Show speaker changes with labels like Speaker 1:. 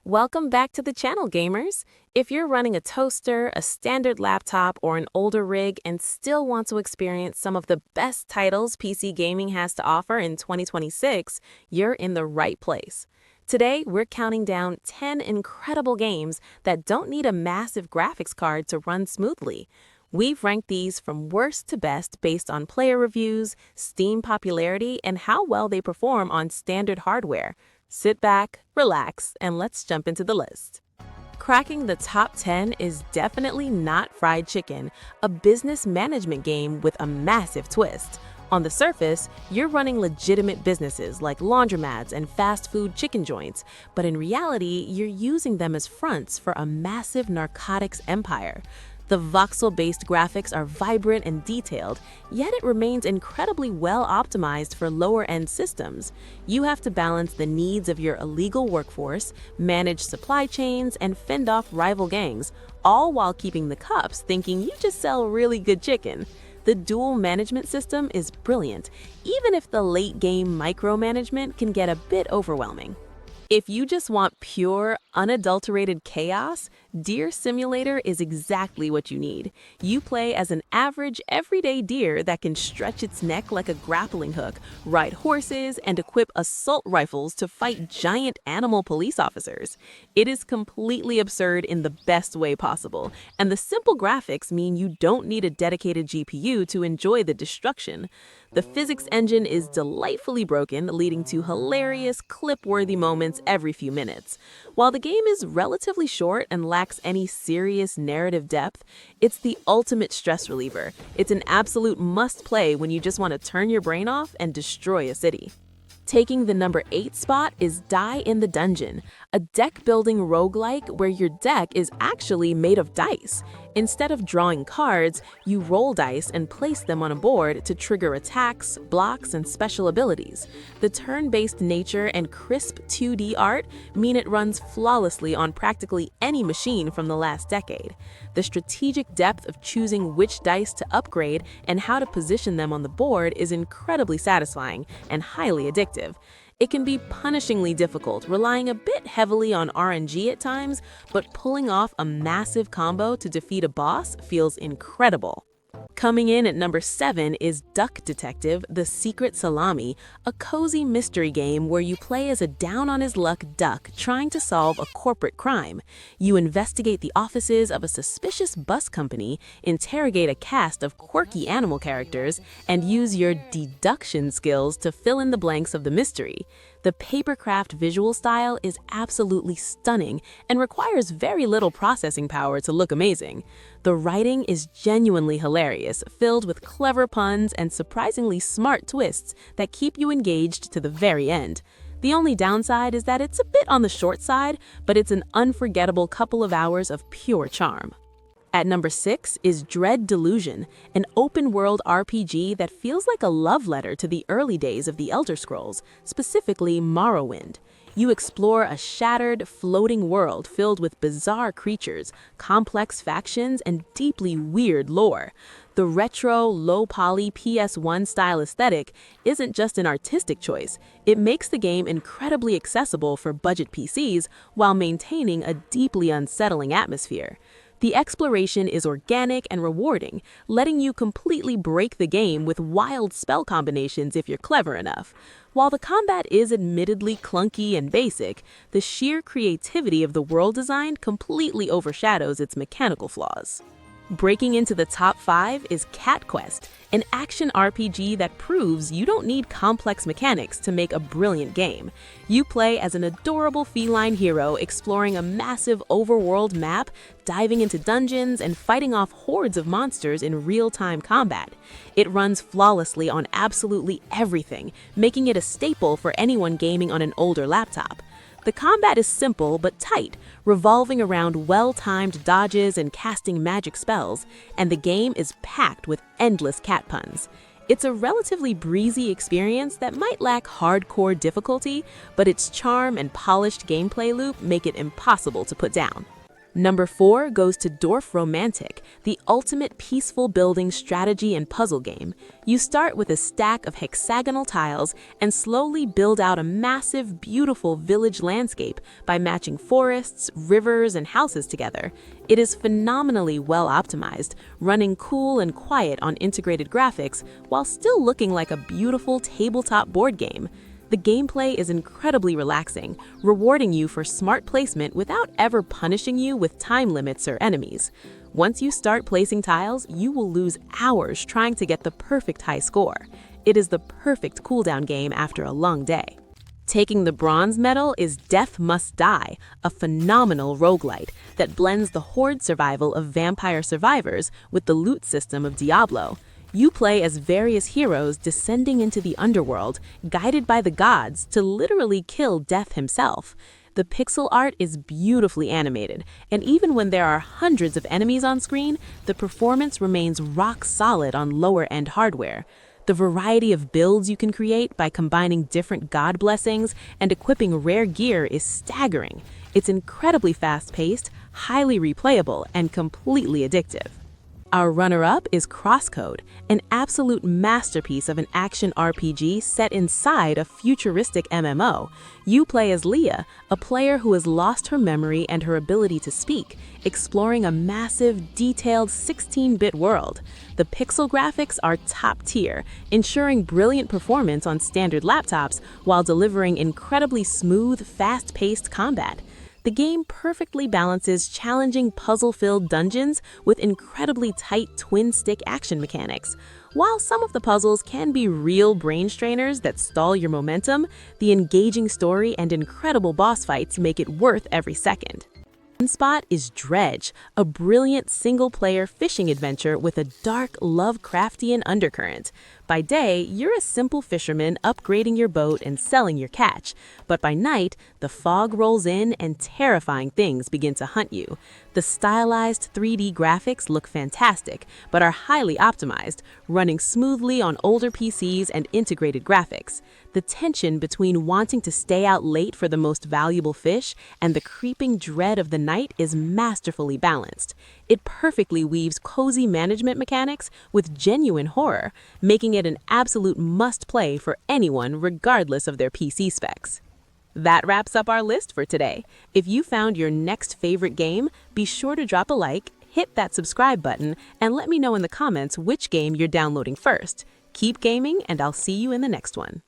Speaker 1: Welcome back to the channel, gamers. If you're running a toaster, a standard laptop, or an older rig and still want to experience some of the best titles PC gaming has to offer in 2026, you're in the right place. Today, we're counting down 10 incredible games that don't need a massive graphics card to run smoothly. We've ranked these from worst to best based on player reviews, Steam popularity, and how well they perform on standard hardware. Sit back, relax, and let's jump into the list. Cracking the top 10 is definitely not fried chicken, a business management game with a massive twist. On the surface, you're running legitimate businesses like laundromats and fast food chicken joints, but in reality, you're using them as fronts for a massive narcotics empire. The voxel-based graphics are vibrant and detailed, yet it remains incredibly well optimized for lower-end systems. You have to balance the needs of your illegal workforce, manage supply chains, and fend off rival gangs, all while keeping the cops thinking you just sell really good chicken. The dual management system is brilliant, even if the late-game micromanagement can get a bit overwhelming. If you just want pure, unadulterated chaos, Deer Simulator is exactly what you need. You play as an average, everyday deer that can stretch its neck like a grappling hook, ride horses, and equip assault rifles to fight giant animal police officers. It is completely absurd in the best way possible, and the simple graphics mean you don't need a dedicated GPU to enjoy the destruction. The physics engine is delightfully broken, leading to hilarious, clip-worthy moments every few minutes. While the game is relatively short and lacks any serious narrative depth, it's the ultimate stress reliever. It's an absolute must-play when you just want to turn your brain off and destroy a city. Taking the number 8 spot is Die in the Dungeon, a deck-building roguelike where your deck is actually made of dice. Instead of drawing cards, you roll dice and place them on a board to trigger attacks, blocks, and special abilities. The turn-based nature and crisp 2D art mean it runs flawlessly on practically any machine from the last decade. The strategic depth of choosing which dice to upgrade and how to position them on the board is incredibly satisfying and highly addictive. It can be punishingly difficult, relying a bit heavily on RNG at times, but pulling off a massive combo to defeat a boss feels incredible. Coming in at number 7 is Duck Detective: The Secret Salami, a cozy mystery game where you play as a down-on-his-luck duck trying to solve a corporate crime. You investigate the offices of a suspicious bus company, interrogate a cast of quirky animal characters, and use your deduction skills to fill in the blanks of the mystery. The papercraft visual style is absolutely stunning and requires very little processing power to look amazing. The writing is genuinely hilarious, filled with clever puns and surprisingly smart twists that keep you engaged to the very end. The only downside is that it's a bit on the short side, but it's an unforgettable couple of hours of pure charm. At number 6 is Dread Delusion, an open-world RPG that feels like a love letter to the early days of the Elder Scrolls, specifically Morrowind. You explore a shattered, floating world filled with bizarre creatures, complex factions, and deeply weird lore. The retro, low-poly PS1 style aesthetic isn't just an artistic choice. It makes the game incredibly accessible for budget PCs while maintaining a deeply unsettling atmosphere. The exploration is organic and rewarding, letting you completely break the game with wild spell combinations if you're clever enough. While the combat is admittedly clunky and basic, the sheer creativity of the world design completely overshadows its mechanical flaws. Breaking into the top 5 is Cat Quest, an action RPG that proves you don't need complex mechanics to make a brilliant game. You play as an adorable feline hero exploring a massive overworld map, diving into dungeons, and fighting off hordes of monsters in real-time combat. It runs flawlessly on absolutely everything, making it a staple for anyone gaming on an older laptop. The combat is simple but tight, revolving around well-timed dodges and casting magic spells, and the game is packed with endless cat puns. It's a relatively breezy experience that might lack hardcore difficulty, but its charm and polished gameplay loop make it impossible to put down. Number 4 goes to Dorfromantik, the ultimate peaceful building strategy and puzzle game. You start with a stack of hexagonal tiles and slowly build out a massive, beautiful village landscape by matching forests, rivers, and houses together. It is phenomenally well optimized, running cool and quiet on integrated graphics while still looking like a beautiful tabletop board game. The gameplay is incredibly relaxing, rewarding you for smart placement without ever punishing you with time limits or enemies. Once you start placing tiles, you will lose hours trying to get the perfect high score. It is the perfect cooldown game after a long day. Taking the bronze medal is Death Must Die, a phenomenal roguelite that blends the horde survival of Vampire Survivors with the loot system of Diablo. You play as various heroes descending into the underworld, guided by the gods to literally kill Death himself. The pixel art is beautifully animated, and even when there are hundreds of enemies on screen, the performance remains rock solid on lower-end hardware. The variety of builds you can create by combining different god blessings and equipping rare gear is staggering. It's incredibly fast-paced, highly replayable, and completely addictive. Our runner-up is Crosscode, an absolute masterpiece of an action RPG set inside a futuristic MMO. You play as Leah, a player who has lost her memory and her ability to speak, exploring a massive, detailed 16-bit world. The pixel graphics are top tier, ensuring brilliant performance on standard laptops while delivering incredibly smooth, fast-paced combat. The game perfectly balances challenging puzzle-filled dungeons with incredibly tight twin-stick action mechanics. While some of the puzzles can be real brain strainers that stall your momentum, the engaging story and incredible boss fights make it worth every second. One spot is Dredge, a brilliant single-player fishing adventure with a dark Lovecraftian undercurrent. By day, you're a simple fisherman upgrading your boat and selling your catch, but by night, the fog rolls in and terrifying things begin to hunt you. The stylized 3D graphics look fantastic, but are highly optimized, running smoothly on older PCs and integrated graphics. The tension between wanting to stay out late for the most valuable fish and the creeping dread of the night is masterfully balanced. It perfectly weaves cozy management mechanics with genuine horror, making it an absolute must-play for anyone regardless of their PC specs. That wraps up our list for today. If you found your next favorite game, be sure to drop a like, hit that subscribe button, and let me know in the comments which game you're downloading first. Keep gaming, and I'll see you in the next one.